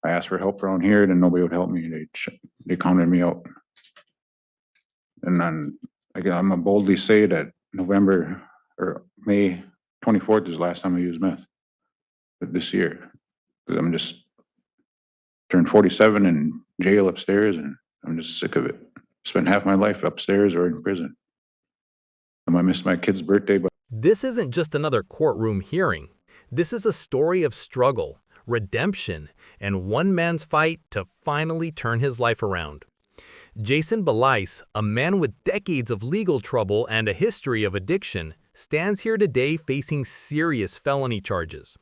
I asked for help around here, then nobody would help me. They counted me out. And then I'm gonna boldly say that November or May 24th is the last time I used meth this year. Because I'm just turned 47 in jail upstairs, and I'm just sick of it. Spent half my life upstairs or in prison. I might miss my kid's birthday, but This isn't just another courtroom hearing. This is a story of struggle, redemption, and one man's fight to finally turn his life around. Jason Belisle, a man with decades of legal trouble and a history of addiction, stands here today facing serious felony charges.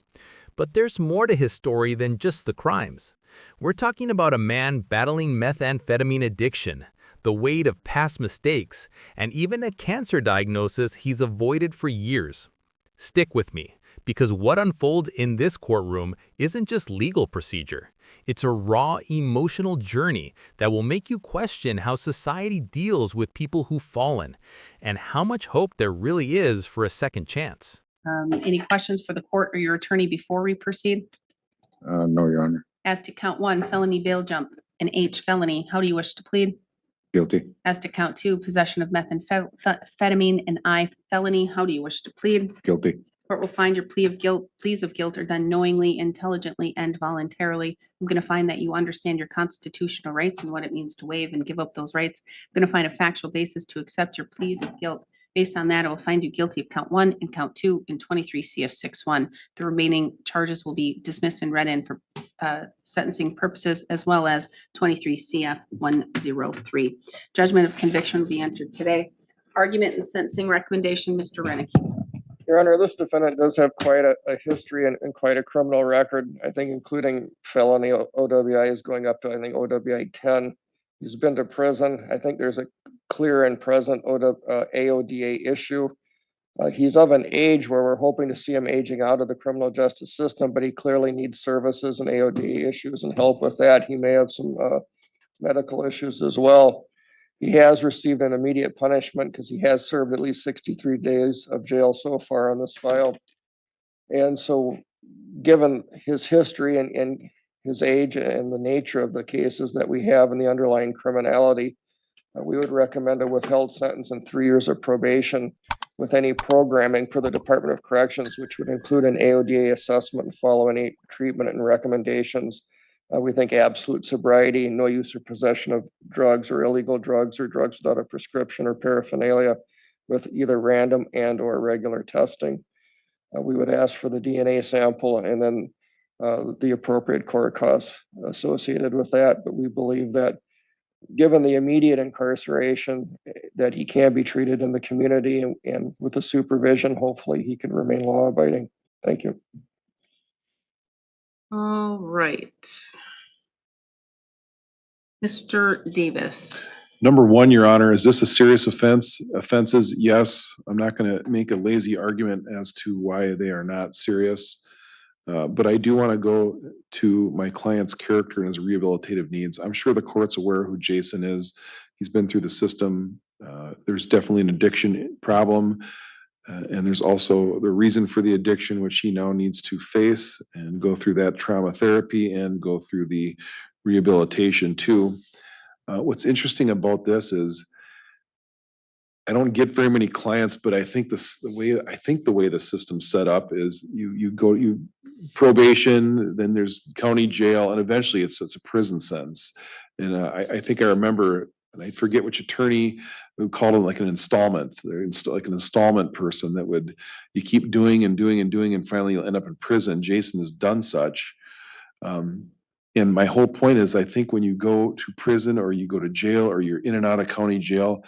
But there's more to his story than just the crimes. We're talking about a man battling methamphetamine addiction, the weight of past mistakes, and even a cancer diagnosis he's avoided for years. Stick with me, because what unfolds in this courtroom isn't just legal procedure. It's a raw, emotional journey that will make you question how society deals with people who've fallen, and how much hope there really is for a second chance. Any questions for the court or your attorney before we proceed? no, Your Honor. As to count 1, felony bail jump, an H felony, how do you wish to plead? Guilty. As to count 2, possession of methamphetamine, an I felony, how do you wish to plead? Guilty. Court will find your pleas of guilt are done knowingly, intelligently, and voluntarily. I'm going to find that you understand your constitutional rights and what it means to waive and give up those rights. I'm going to find a factual basis to accept your pleas of guilt. Based on that, I will find you guilty of count 1 and count 2 in 23 CF 6-1. The remaining charges will be dismissed and read in for sentencing purposes, as well as 23 CF 103. Judgment of conviction will be entered today. Argument and sentencing recommendation, Mr. Rennick. Your Honor, this defendant does have quite a history and quite a criminal record, I think, including felony OWI is going up to, I think, OWI 10. He's been to prison. I think there's a clear and present AODA issue. He's of an age where we're hoping to see him aging out of the criminal justice system, but he clearly needs services and AODA issues and help with that. He may have some medical issues as well. He has received an immediate punishment because he has served at least 63 days of jail so far on this file. And so given his history and his age and the nature of the cases that we have in the underlying criminality, we would recommend a withheld sentence and 3 years of probation with any programming for the Department of Corrections, which would include an AODA assessment and follow any treatment and recommendations. We think absolute sobriety, no use or possession of drugs or illegal drugs or drugs without a prescription or paraphernalia with either random and or regular testing. We would ask for the DNA sample and then the appropriate court costs associated with that. But we believe that given the immediate incarceration, that he can be treated in the community and with the supervision, hopefully he can remain law abiding. Thank you. All right. Mr. Davis. Number 1, Your Honor, is this a serious offense? Offenses, yes. I'm not going to make a lazy argument as to why they are not serious. But I do want to go to my client's character and his rehabilitative needs. I'm sure the court's aware who Jason is. He's been through the system. There's definitely an addiction problem. And there's also the reason for the addiction, which he now needs to face and go through that trauma therapy and go through the rehabilitation too. What's interesting about this is I don't get very many clients, but I think the way the system's set up is you probation, then there's county jail, and eventually it's a prison sentence. And I think I remember, and I forget which attorney who called it like an installment. They're like an installment person that you keep doing and doing and doing, and finally you'll end up in prison. Jason has done such. And my whole point is, I think when you go to prison or you go to jail or you're in and out of county jail,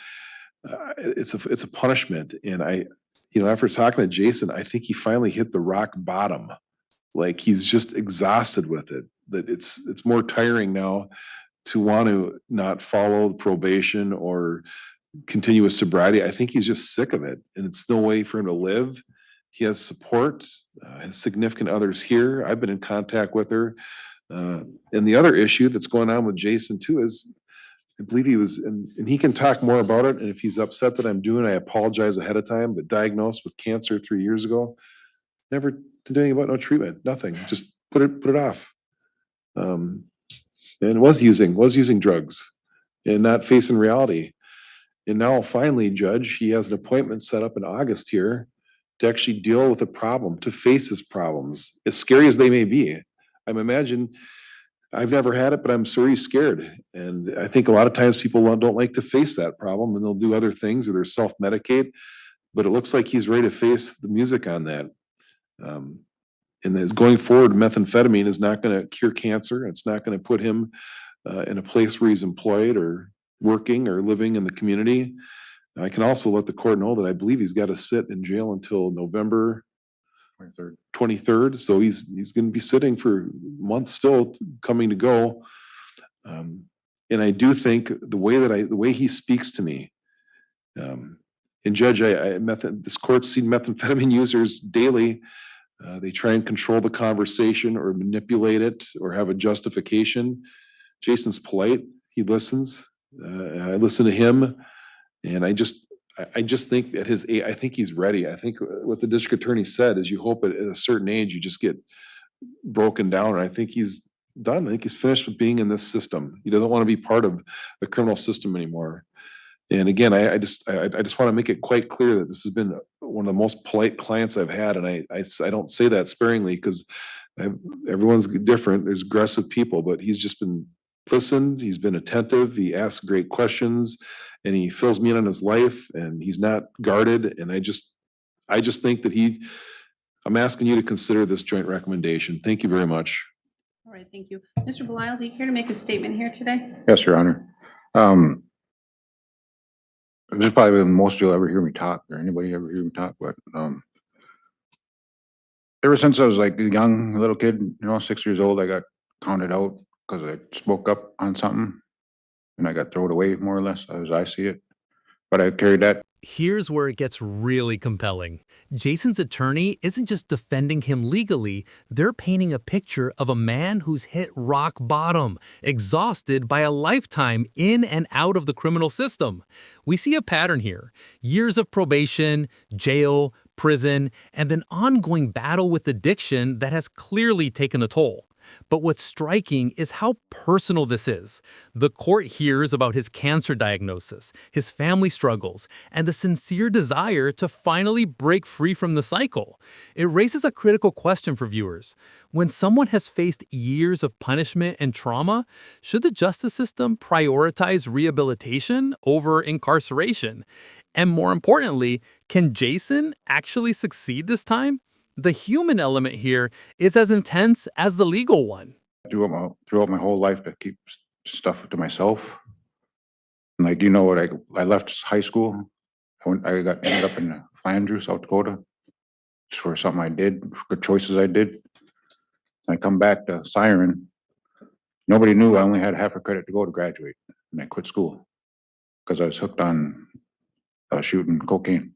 it's a punishment. And after talking to Jason, I think he finally hit the rock bottom. Like he's just exhausted with it. That it's more tiring now to want to not follow probation or continue with sobriety. I think he's just sick of it, and it's no way for him to live. He has support, his significant others here. I've been in contact with her. And the other issue that's going on with Jason too is, I believe he was, and he can talk more about it. And if he's upset that I'm doing, I apologize ahead of time, but diagnosed with cancer 3 years ago, never did anything about no treatment, nothing, just put it off. And was using drugs and not facing reality. And now finally, Judge, he has an appointment set up in August here to actually deal with a problem, to face his problems, as scary as they may be. I'm imagine, I've never had it, but I'm sure he's scared. And I think a lot of times people don't like to face that problem and they'll do other things or they're self-medicate, but it looks like he's ready to face the music on that. And as going forward, methamphetamine is not going to cure cancer. It's not going to put him in a place where he's employed or working or living in the community. I can also let the court know that I believe he's got to sit in jail until November 23rd. So he's going to be sitting for months still coming to go. And I do think the way he speaks to me, and Judge, this court's seen methamphetamine users daily. They try and control the conversation or manipulate it or have a justification. Jason's polite. He listens. I listen to him, and I just think at his age, I think he's ready. I think what the district attorney said is you hope at a certain age you just get broken down. And I think he's done. I think he's finished with being in this system. He doesn't want to be part of the criminal system anymore. And again, I just want to make it quite clear that this has been one of the most polite clients I've had, and I don't say that sparingly because everyone's different. There's aggressive people, but he's just been listened. He's been attentive. He asks great questions, and he fills me in on his life. And he's not guarded. And I just think that I'm asking you to consider this joint recommendation. Thank you very much. All right, thank you. Mr. Belisle, do you care to make a statement here today? Yes, Your Honor. This is probably the most you'll ever hear me talk, or anybody ever hear me talk, but ever since I was like a young little kid, 6 years old, I got counted out because I spoke up on something and I got thrown away more or less as I see it. But I carried that. Here's where it gets really compelling. Jason's attorney isn't just defending him legally, they're painting a picture of a man who's hit rock bottom, exhausted by a lifetime in and out of the criminal system. We see a pattern here: years of probation, jail, prison, and an ongoing battle with addiction that has clearly taken a toll. But what's striking is how personal this is. The court hears about his cancer diagnosis, his family struggles, and the sincere desire to finally break free from the cycle. It raises a critical question for viewers. When someone has faced years of punishment and trauma, should the justice system prioritize rehabilitation over incarceration? And more importantly, can Jason actually succeed this time? The human element here is as intense as the legal one. Throughout my whole life to keep stuff to myself. And like, what I left high school. Ended up in Flandreau, South Dakota, just for something I did, good choices I did. I come back to Siren. Nobody knew I only had half a credit to go to graduate, and I quit school because I was hooked on shooting cocaine.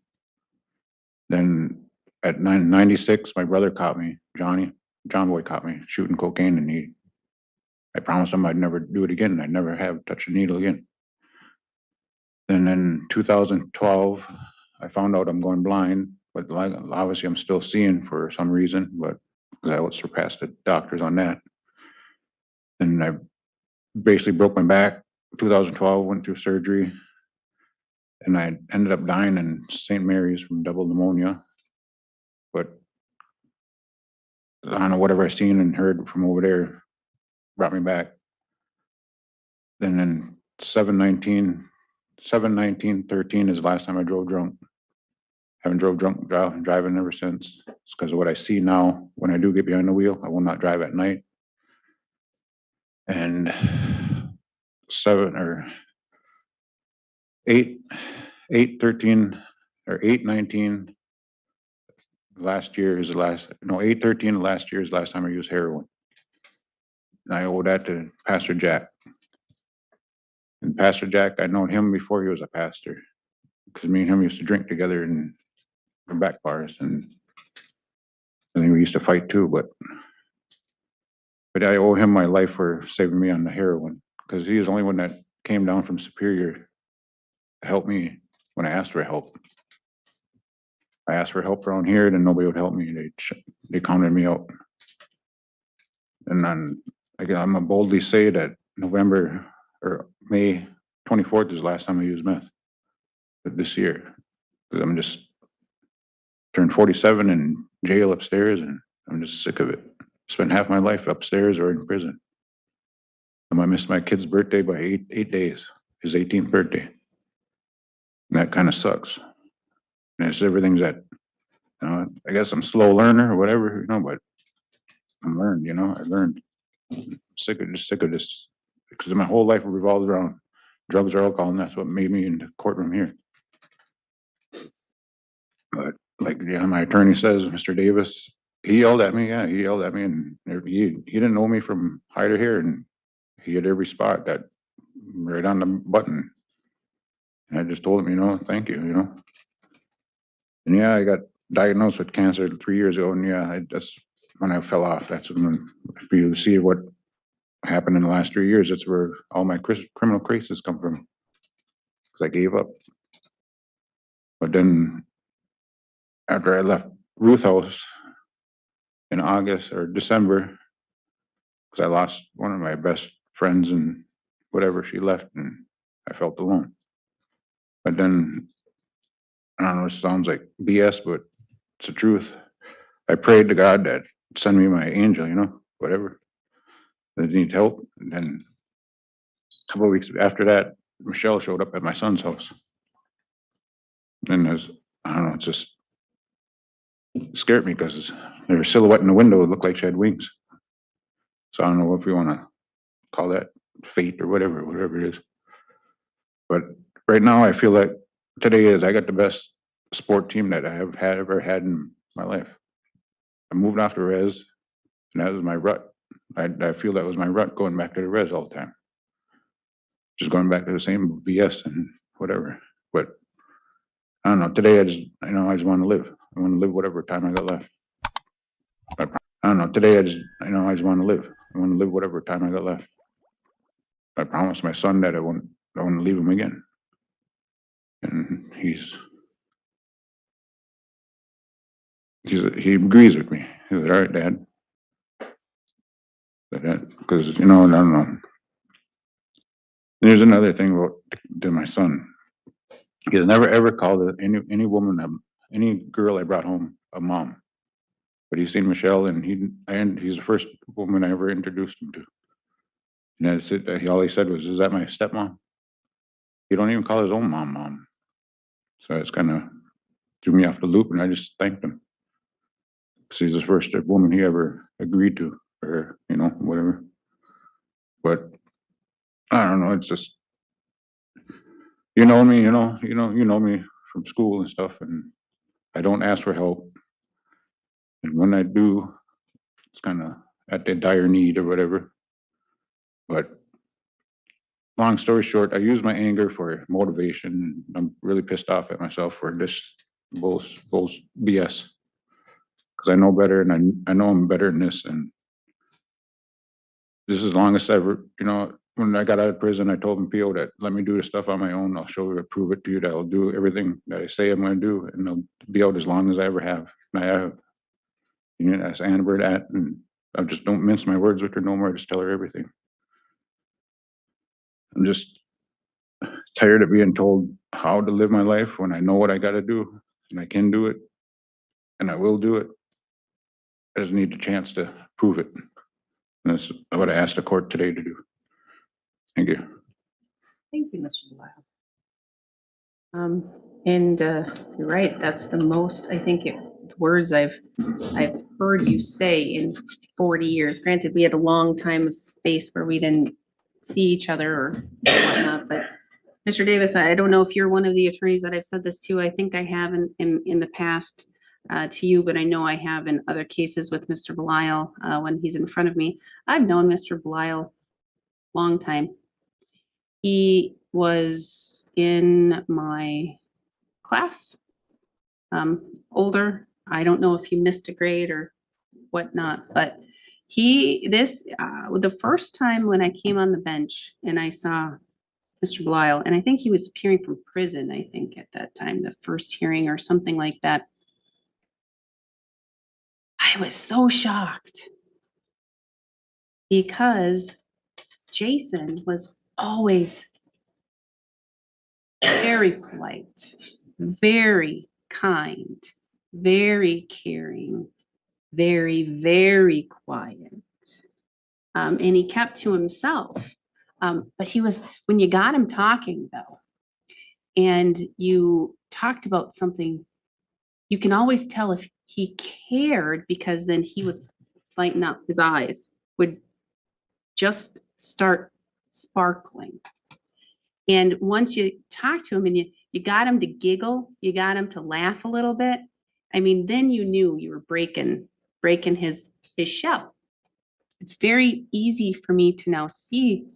Then at 96, my brother caught me, John Boy caught me shooting cocaine, and I promised him I'd never do it again. I'd never have touched a needle again. Then in 2012, I found out I'm going blind, but obviously I'm still seeing for some reason, but because I surpassed the doctors on that. And I basically broke my back. 2012, went through surgery, and I ended up dying in St. Mary's from double pneumonia. But I don't know, whatever I seen and heard from over there brought me back. Then in 7/19/13 is the last time I drove drunk. Haven't drove drunk driving ever since. It's because of what I see now. When I do get behind the wheel, I will not drive at night. And 8/19 last year is the last. No, 8/13 last year is the last time I used heroin. And I owe that to Pastor Jack. And Pastor Jack, I known him before he was a pastor, because me and him used to drink together in the back bars, and I think we used to fight too. But I owe him my life for saving me on the heroin, because he was the only one that came down from Superior to help me when I asked for help. I asked for help around here, then nobody would help me. They counted me out. And then I'm gonna boldly say that November or May 24th is the last time I used meth this year. Because I'm just turned 47 in jail upstairs, and I'm just sick of it. Spent half my life upstairs or in prison. I missed my kid's birthday by eight days, his 18th birthday. And that kind of sucks. And it's everything's that, I guess I'm a slow learner or whatever, but I'm learned, I learned. Sick of this, because my whole life revolved around drugs or alcohol, and that's what made me in the courtroom here. But my attorney says, Mr. Davis, he yelled at me. Yeah, he yelled at me, and he didn't know me from hide to hair, and he hit every spot that right on the button. And I just told him, thank you, And yeah, I got diagnosed with cancer 3 years ago, and yeah, that's when I fell off. That's when, if you see what happened in the last 3 years, that's where all my criminal cases come from. Because I gave up. But then after I left Ruth House in August or December, because I lost one of my best friends and whatever, she left, and I felt alone. But then, I don't know, it sounds like BS, but it's the truth. I prayed to God that send me my angel, whatever, that needs help. And then a couple of weeks after that, Michelle showed up at my son's house. And I don't know, it just scared me because her silhouette in the window looked like she had wings. So I don't know if we want to call that fate or whatever it is. But right now, I feel like today I got the best sport team that I have ever had in my life. I moved off the res, and that was my rut. I feel that was my rut, going back to the res all the time. Just going back to the same BS and whatever. But I don't know. Today, I just want to live. I want to live whatever time I got left. I don't know. Today, I just want to live. I want to live whatever time I got left. I promised my son that I won't leave him again. And he agrees with me. He said, all right, Dad. Because, I don't know. There's another thing about to my son. He's never ever called any woman, any girl I brought home, a mom. But he's seen Michelle, and he's the first woman I ever introduced him to. And that's it. All he said was, "Is that my stepmom?" He don't even call his own mom. So it's kind of threw me off the loop, and I just thanked him. Because he's the first woman he ever agreed to, or whatever. But I don't know. It's just, me, you know me from school and stuff, and I don't ask for help. And when I do, it's kind of at the dire need or whatever. But long story short, I use my anger for motivation. I'm really pissed off at myself for this bull BS, because I know better, and I know I'm better than this. And this is the longest ever, when I got out of prison, I told MPO that let me do this stuff on my own. I'll show you, prove it to you that I'll do everything that I say I'm going to do, and I'll be out as long as I ever have. And I have. That's Annabert at, and I just don't mince my words with her no more. I just tell her everything. I'm just tired of being told how to live my life when I know what I got to do, and I can do it, and I will do it. I just need the chance to prove it. And that's what I asked the court today to do. Thank you. Thank you, Mr. Belisle. And you're right, that's the most, I think, words I've heard you say in 40 years. Granted, we had a long time of space where we didn't see each other or whatnot, but Mr. Davis, I don't know if you're one of the attorneys that I've said this to. I think I have in the past to you, but I know I have in other cases with Mr. Belisle when he's in front of me. I've known Mr. Belisle long time. He was in my class, older. I don't know if he missed a grade or whatnot, but the first time when I came on the bench and I saw Mr. Belisle, and I think he was appearing from prison, I think at that time, the first hearing or something like that. I was so shocked because Jason was always very polite, very kind, very caring, very, very quiet. And he kept to himself. But he was, when you got him talking though, and you talked about something, you can always tell if he cared, because then he would lighten up, his eyes would just start sparkling. And once you talk to him and you got him to giggle, you got him to laugh a little bit, I mean, then you knew you were breaking his shell. It's very easy for me to now see,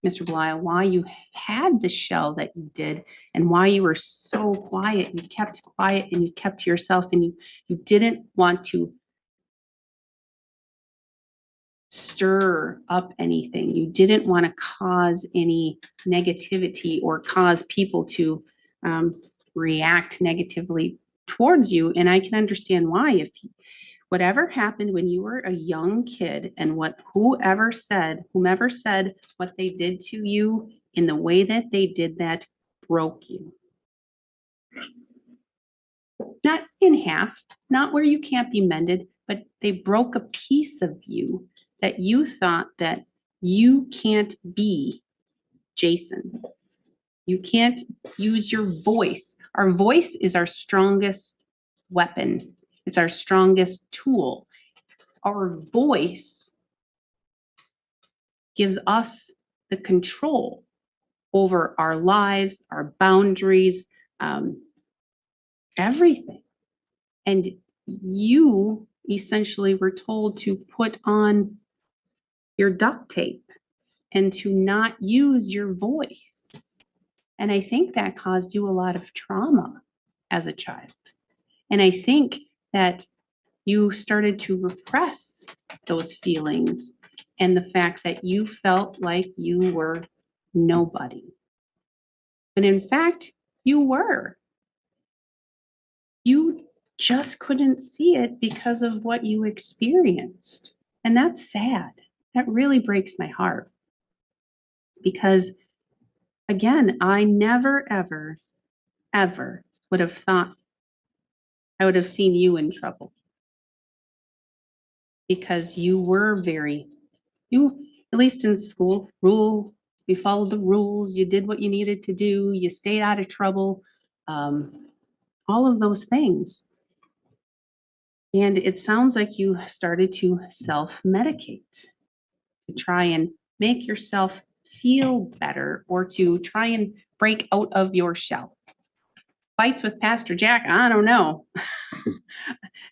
Mr. Belisle, why you had the shell that you did and why you were so quiet. You kept quiet and you kept to yourself, and you didn't want to stir up anything. You didn't want to cause any negativity or cause people to react negatively towards you. And I can understand why. If whatever happened when you were a young kid, and whomever said what they did to you in the way that they did that broke you. Not in half, not where you can't be mended, but they broke a piece of you that you thought that you can't be Jason. You can't use your voice. Our voice is our strongest weapon. It's our strongest tool. Our voice gives us the control over our lives, our boundaries, everything. And you essentially were told to put on your duct tape and to not use your voice. And I think that caused you a lot of trauma as a child. And I think that you started to repress those feelings and the fact that you felt like you were nobody. But in fact, you were. You just couldn't see it because of what you experienced. And that's sad. That really breaks my heart. Because again, I never, ever, ever would have thought I would have seen you in trouble. Because you were at least in school, you followed the rules, you did what you needed to do, you stayed out of trouble, all of those things. And it sounds like you started to self-medicate to try and make yourself feel better, or to try and break out of your shell. Fights with Pastor Jack, I don't know.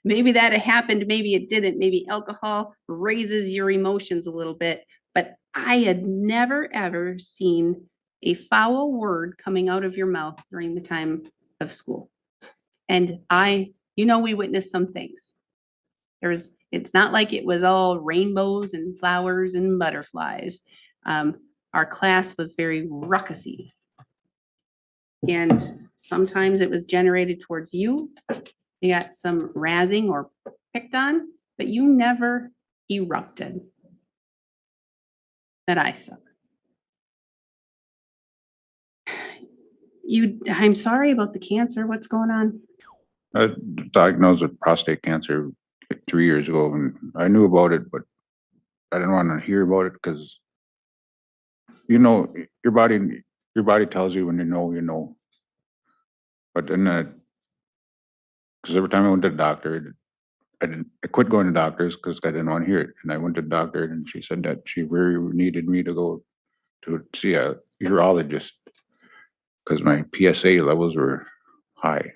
Maybe that happened, maybe it didn't. Maybe alcohol raises your emotions a little bit. But I had never, ever seen a foul word coming out of your mouth during the time of school. And we witnessed some things. It's not like it was all rainbows and flowers and butterflies. Our class was very ruckusy. And sometimes it was generated towards you. You got some razzing or picked on, but you never erupted that I saw. I'm sorry about the cancer. What's going on? I was diagnosed with prostate cancer like 3 years ago, and I knew about it, but I didn't want to hear about it because, your body tells you when you know. But then, because every time I went to the doctor, I quit going to doctors because I didn't want to hear it. And I went to the doctor, and she said that she really needed me to go to see a urologist because my PSA levels were high.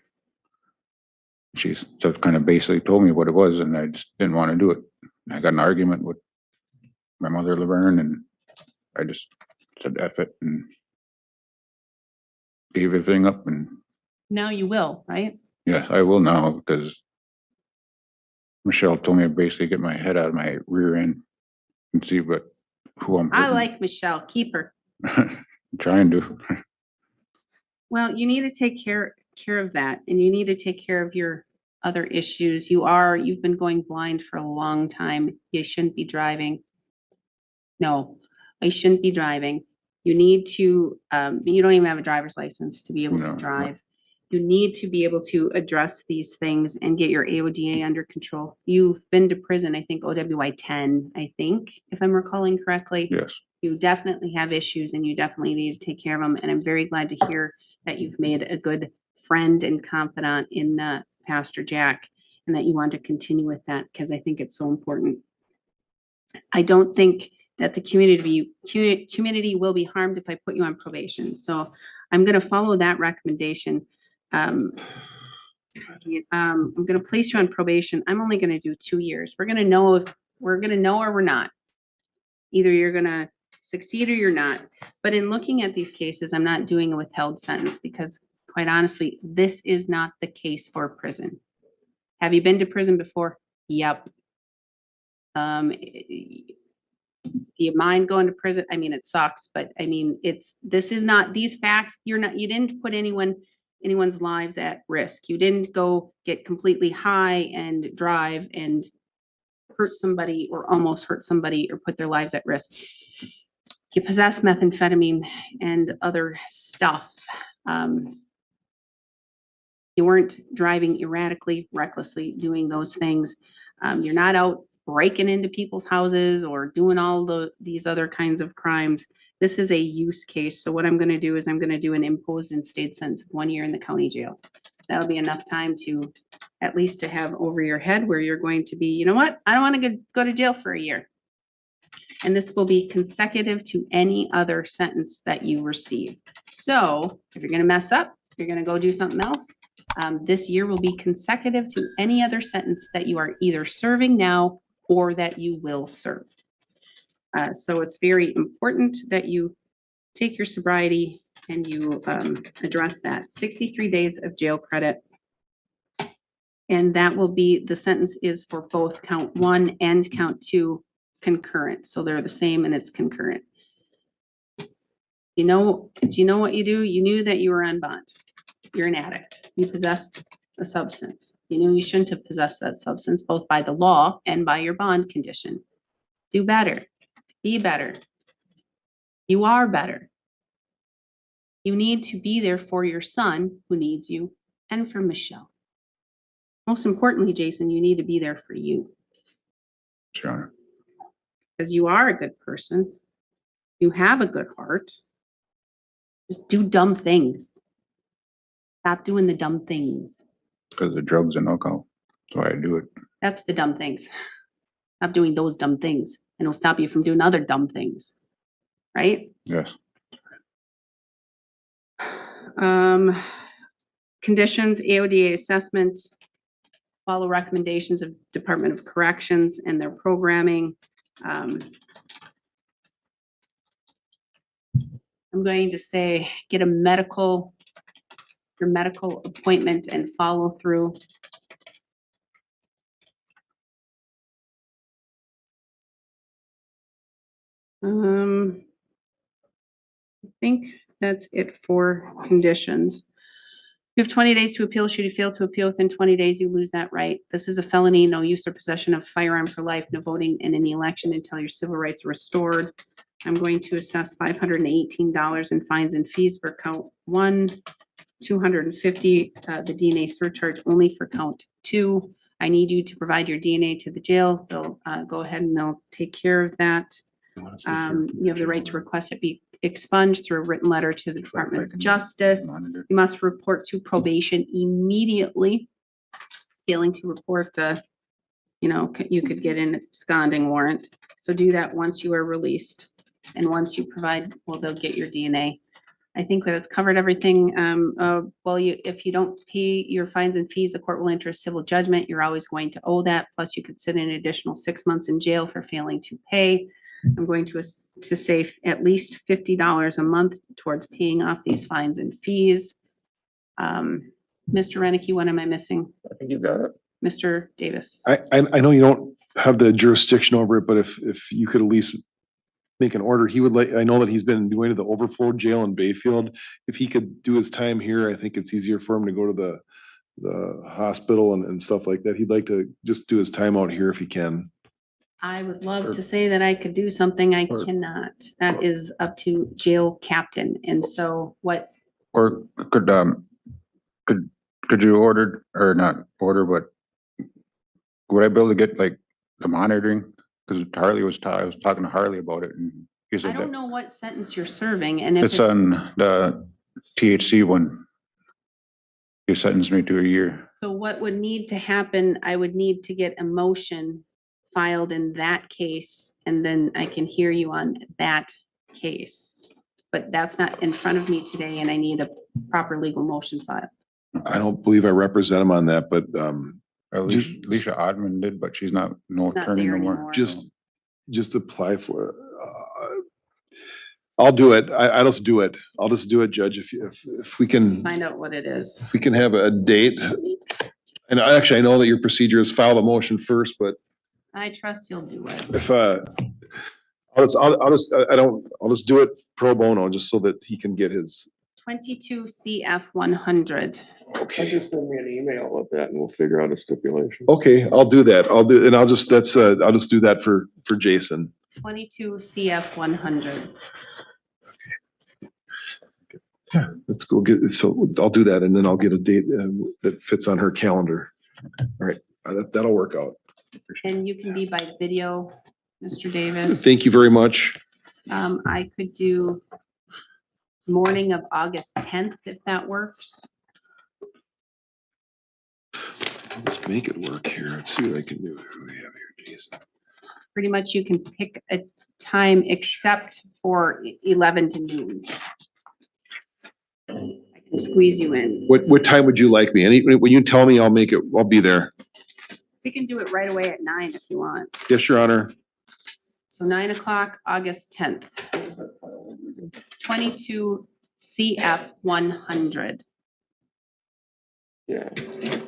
She kind of basically told me what it was, and I just didn't want to do it. And I got in an argument with my mother, Laverne, and I just said F it and gave everything up. And Now you will, right? yes, I will now, because Michelle told me to basically get my head out of my rear end and see who I'm I hurting. like Michelle. Keep her. Trying to. Well, you need to take care of that, and you need to take care of your other issues. You've been going blind for a long time. You shouldn't be driving. No, you shouldn't be driving. You need to, you don't even have a driver's license to be able No, to no. drive. You need to be able to address these things and get your AODA under control. You've been to prison, I think OWI 10, I think, if I'm recalling correctly. Yes, You definitely have issues and you definitely need to take care of them. And I'm very glad to hear that you've made a good friend and confidant in Pastor Jack and that you want to continue with that because I think it's so important. I don't think that the community will be harmed if I put you on probation. So I'm going to follow that recommendation. I'm going to place you on probation. I'm only going to do 2 years. We're going to know if we're going to know or we're not. Either you're going to succeed or you're not. But in looking at these cases, I'm not doing a withheld sentence because quite honestly, this is not the case for prison. Have you been to prison before? Yep. Do you mind going to prison? I mean, it sucks, but I mean, this is not these facts. You didn't put anyone's lives at risk. You didn't go get completely high and drive and hurt somebody or almost hurt somebody or put their lives at risk. You possess methamphetamine and other stuff. You weren't driving erratically, recklessly, doing those things. You're not out breaking into people's houses or doing all these other kinds of crimes. This is a use case. So what I'm going to do is I'm going to do an imposed and stayed sentence of 1 year in the county jail. That'll be enough time to at least to have over your head where you're going to be, you know what? I don't want to go to jail for a year. And this will be consecutive to any other sentence that you receive. So if you're going to mess up, you're going to go do something else. This year will be consecutive to any other sentence that you are either serving now or that you will serve. So it's very important that you take your sobriety and you address that. 63 days of jail credit. And that will be, the sentence is for both count 1 and count 2 concurrent. So they're the same and it's concurrent. Do you know what you do? You knew that you were on bond. You're an addict. You possessed a substance. You knew you shouldn't have possessed that substance, both by the law and by your bond condition. Do better. Be better. You are better. You need to be there for your son who needs you and for Michelle. Most importantly, Jason, you need to be there for you. sure. Because you are a good person. You have a good heart. Just do dumb things. Stop doing the dumb things. Because of drugs and alcohol. That's why I do it. That's the dumb things. Stop doing those dumb things. And it'll stop you from doing other dumb things. Right? Yes. Conditions, AODA assessment, follow recommendations of Department of Corrections and their programming. I'm going to say get your medical appointment and follow through. I think that's it for conditions. You have 20 days to appeal. Should you fail to appeal within 20 days, you lose that right. This is a felony. No use or possession of firearm for life. No voting in any election until your civil rights are restored. I'm going to assess $518 in fines and fees for count 1, 250, the DNA surcharge only for count 2. I need you to provide your DNA to the jail. They'll go ahead and they'll take care of that. You have the right to request it be expunged through a written letter to the Department of Justice. You must report to probation immediately. Failing to report, you could get an absconding warrant. So do that once you are released. And once you provide, well, they'll get your DNA. I think that it's covered everything. If you don't pay your fines and fees, the court will enter a civil judgment. You're always going to owe that. Plus you could sit an additional 6 months in jail for failing to pay. I'm going to save at least $50 a month towards paying off these fines and fees. Mr. Renicky, what am I missing? I think you got it. Mr. Davis. I know you don't have the jurisdiction over it, but if you could at least make an order, he would like, I know that he's been going to the overflow jail in Bayfield. If he could do his time here, I think it's easier for him to go to the hospital and stuff like that. He'd like to just do his time out here if he can. I would love Or- to say that I could do something. I or- cannot. That is up to jail captain. And so what, Or could, could you order, or not order, but would I be able to get like the monitoring? Because Harley I was talking to Harley about it, and he I said don't that know what sentence you're serving, and if it's on the THC one. He sentenced me to a year. so what would need to happen, I would need to get a motion filed in that case, and then I can hear you on that case. But that's not in front of me today, and I need a proper legal motion filed. I don't believe I represent him on that, but, Alicia Oddman did, but she's not no Not attorney there no more. anymore. just apply for it. I'll do it. I'll just do it. I'll just do it, Judge, if we can. Find out what it is. If we can have a date, and I know that your procedure is file the motion first, but I trust you'll do it. if, I'll just do it pro bono, just so that he can get his, 22 CF 100. okay. Just send me an email with that and we'll figure out a stipulation. Okay, I'll do that. I'll just do that for Jason. 22 CF 100. Yeah, let's go get, so I'll do that and then I'll get a date that fits on her calendar. All right, that'll work out. And you can be by video, Mr. Davis. Thank you very much. I could do morning of August 10th, if that works. Let's make it work here. Let's see what I can do. Who do we have here, Jason? Pretty much you can pick a time except for 11 to noon. I can squeeze you in. What time would you like me? When you tell me, I'll be there. We can do it right away at 9 if you want. Yes, Your Honor. So 9 o'clock, August 10th. 22 CF 100. Yeah.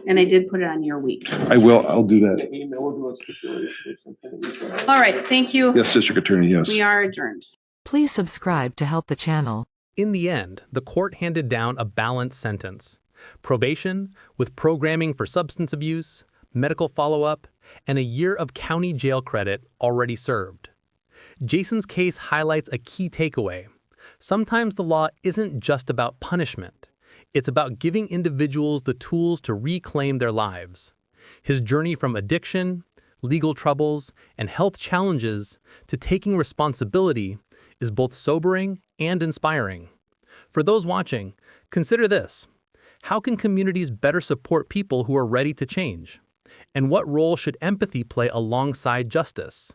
And I did put it on your week. I'll do that. The email will do a stipulation or something. All right, thank you. Yes, District Attorney, yes. We are adjourned. Please subscribe to help the channel. In the end, the court handed down a balanced sentence. Probation, with programming for substance abuse, medical follow-up, and a year of county jail credit already served. Jason's case highlights a key takeaway. Sometimes the law isn't just about punishment. It's about giving individuals the tools to reclaim their lives. His journey from addiction, legal troubles, and health challenges to taking responsibility is both sobering and inspiring. For those watching, consider this. How can communities better support people who are ready to change? And what role should empathy play alongside justice?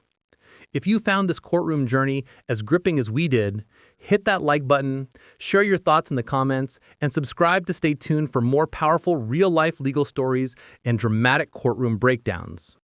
If you found this courtroom journey as gripping as we did, hit that like button, share your thoughts in the comments, and subscribe to stay tuned for more powerful real-life legal stories and dramatic courtroom breakdowns.